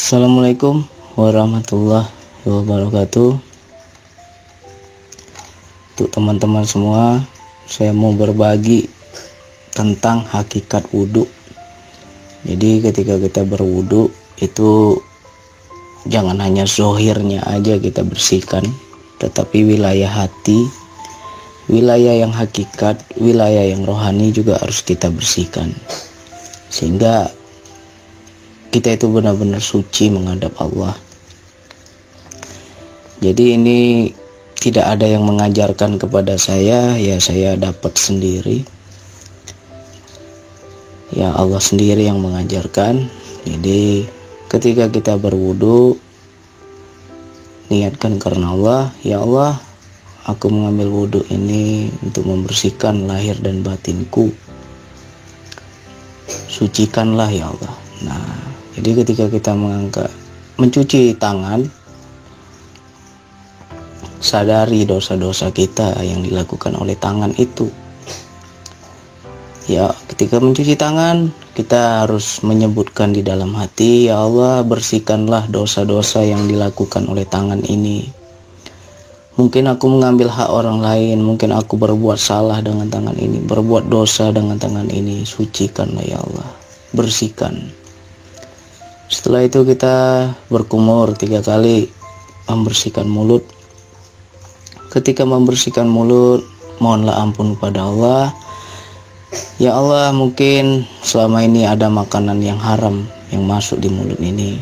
Assalamualaikum warahmatullahi wabarakatuh. Untuk teman-teman semua, saya mau berbagi tentang hakikat wudhu. Jadi ketika kita berwudhu itu jangan hanya zohirnya aja kita bersihkan, tetapi wilayah hati, wilayah yang hakikat, wilayah yang rohani juga harus kita bersihkan, sehingga kita itu benar-benar suci menghadap Allah. Jadi ini tidak ada yang mengajarkan kepada saya, ya saya dapat sendiri. Ya Allah sendiri yang mengajarkan. Jadi ketika kita berwudu, niatkan karena Allah. Ya Allah, aku mengambil wudu ini untuk membersihkan lahir dan batinku. Sucikanlah ya Allah. Nah, jadi ketika kita mencuci tangan, sadari dosa-dosa kita yang dilakukan oleh tangan itu. Ya, ketika mencuci tangan, kita harus menyebutkan di dalam hati, ya Allah, bersihkanlah dosa-dosa yang dilakukan oleh tangan ini. Mungkin aku mengambil hak orang lain, mungkin aku berbuat salah dengan tangan ini, berbuat dosa dengan tangan ini. Sucikanlah ya Allah, bersihkan. Setelah itu kita berkumur 3 kali, membersihkan mulut. Ketika membersihkan mulut, mohonlah ampun kepada Allah. Ya Allah, mungkin selama ini ada makanan yang haram yang masuk di mulut ini.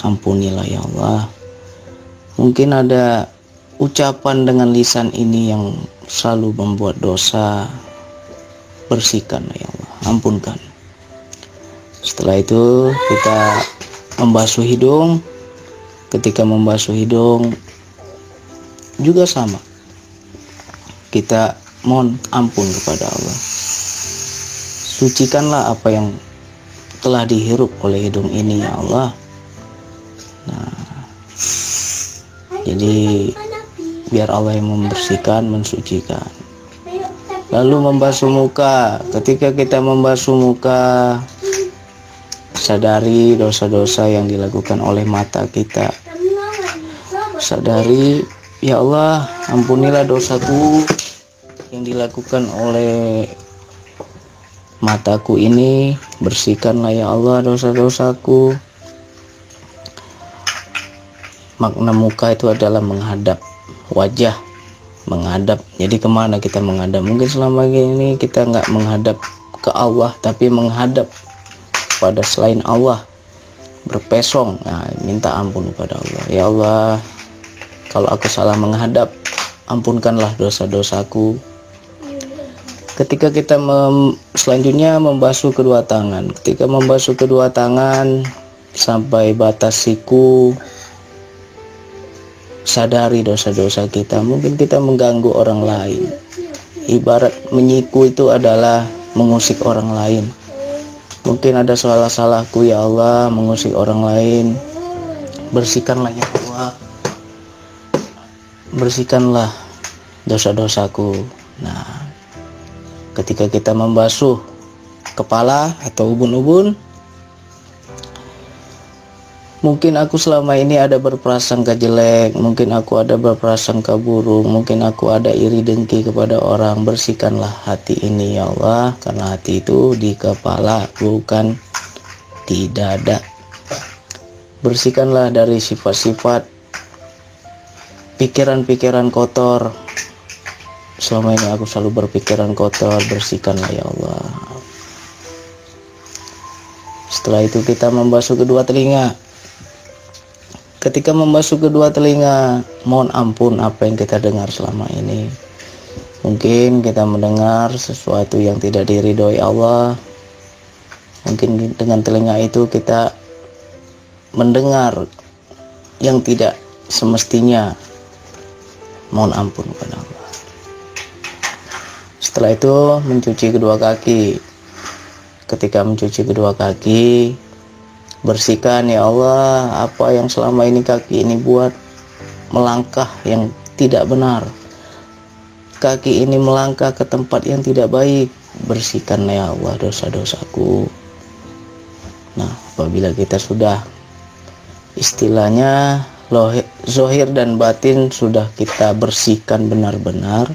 Ampunilah ya Allah. Mungkin ada ucapan dengan lisan ini yang selalu membuat dosa. Bersihkanlah ya Allah, ampunkan. Setelah itu kita membasuh hidung. Ketika membasuh hidung juga sama, kita mohon ampun kepada Allah. Sucikanlah apa yang telah dihirup oleh hidung ini ya Allah. Nah, jadi biar Allah yang membersihkan, mensucikan. Lalu membasuh muka. Ketika kita membasuh muka, sadari dosa-dosa yang dilakukan oleh mata kita. Sadari, ya Allah, ampunilah dosaku yang dilakukan oleh mataku ini. Bersihkanlah ya Allah dosa-dosaku. Makna muka itu adalah menghadap, wajah menghadap. Jadi kemana kita menghadap? Mungkin selama ini kita nggak menghadap ke Allah, tapi menghadap pada selain Allah, berpesong. Nah, minta ampun kepada Allah. Ya Allah, kalau aku salah menghadap, ampunkanlah dosa-dosaku. Ketika kita selanjutnya membasuh kedua tangan. Ketika membasuh kedua tangan sampai batas siku, sadari dosa-dosa kita. Mungkin kita mengganggu orang lain. Ibarat menyiku itu adalah mengusik orang lain. Mungkin ada salah-salahku ya Allah, mengusik orang lain. Bersihkanlah ya Allah, bersihkanlah dosa-dosaku. Nah, ketika kita membasuh kepala atau ubun-ubun, mungkin aku selama ini ada berprasangka jelek, mungkin aku ada berprasangka buruk, mungkin aku ada iri dengki kepada orang. Bersihkanlah hati ini ya Allah, karena hati itu di kepala, bukan di dada. Bersihkanlah dari sifat-sifat pikiran-pikiran kotor. Selama ini aku selalu berpikiran kotor. Bersihkanlah ya Allah. Setelah itu kita membasuh kedua telinga. Ketika membasuh kedua telinga, mohon ampun apa yang kita dengar selama ini. Mungkin kita mendengar sesuatu yang tidak diridhoi Allah. Mungkin dengan telinga itu kita mendengar yang tidak semestinya. Mohon ampun kepada Allah. Setelah itu mencuci kedua kaki. Ketika mencuci kedua kaki, bersihkan ya Allah apa yang selama ini kaki ini buat, melangkah yang tidak benar. Kaki ini melangkah ke tempat yang tidak baik. Bersihkan ya Allah dosa-dosaku. Nah, apabila kita sudah Istilahnya zohir dan batin sudah kita bersihkan benar-benar.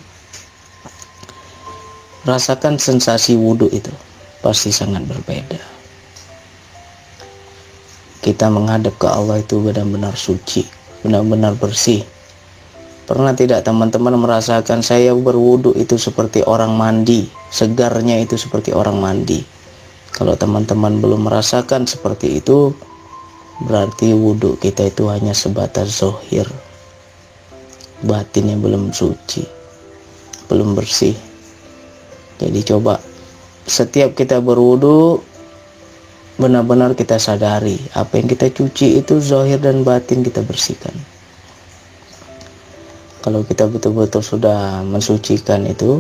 Rasakan sensasi wudhu itu pasti sangat berbeda. Kita menghadap ke Allah itu benar-benar suci, benar-benar bersih. Pernah tidak teman-teman merasakan saya berwudhu itu seperti orang mandi, segarnya itu seperti orang mandi? Kalau teman-teman belum merasakan seperti itu, berarti wudhu kita itu hanya sebatas zohir, batinnya belum suci, belum bersih. Jadi coba setiap kita berwudhu, benar-benar kita sadari apa yang kita cuci itu zohir dan batin kita bersihkan. Kalau kita betul-betul sudah mensucikan itu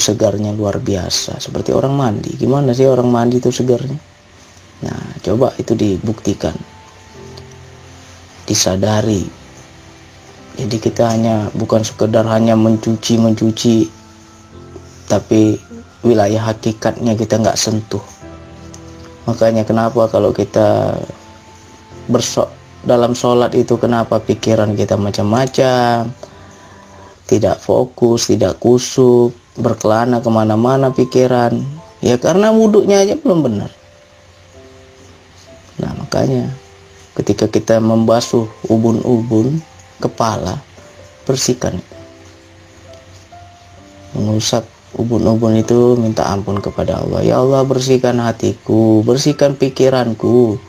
segarnya luar biasa, seperti orang mandi. Gimana sih orang mandi itu segarnya? Nah, coba itu dibuktikan, disadari. Jadi kita bukan sekedar hanya mencuci, tapi wilayah hakikatnya kita nggak sentuh. Makanya kenapa kalau kita dalam sholat itu kenapa pikiran kita macam-macam, tidak fokus, tidak kusuk, berkelana kemana-mana pikiran, ya karena wudhunya aja belum benar. Nah makanya ketika kita membasuh ubun-ubun kepala, bersihkan, mengusap ubun-ubun itu, minta ampun kepada Allah. Ya Allah, bersihkan hatiku, bersihkan pikiranku.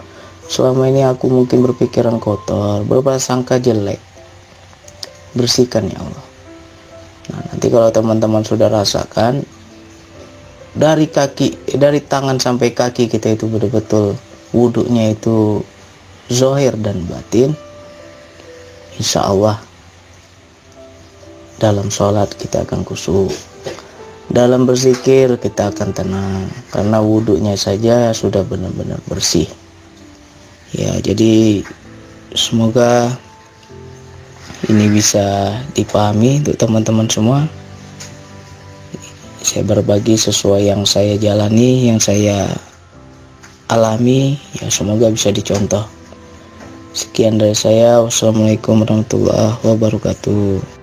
Selama ini aku mungkin berpikiran kotor, berprasangka jelek. Bersihkan ya Allah. Nah, nanti kalau teman-teman sudah rasakan dari tangan sampai kaki kita itu betul-betul wudhunya itu zohir dan batin, insya Allah dalam sholat kita akan khusyuk, dalam berzikir kita akan tenang, karena wudhunya saja sudah benar-benar bersih. Ya, jadi semoga ini bisa dipahami untuk teman-teman semua. Saya berbagi sesuai yang saya jalani, yang saya alami, ya semoga bisa dicontoh. Sekian dari saya. Wassalamualaikum warahmatullahi wabarakatuh.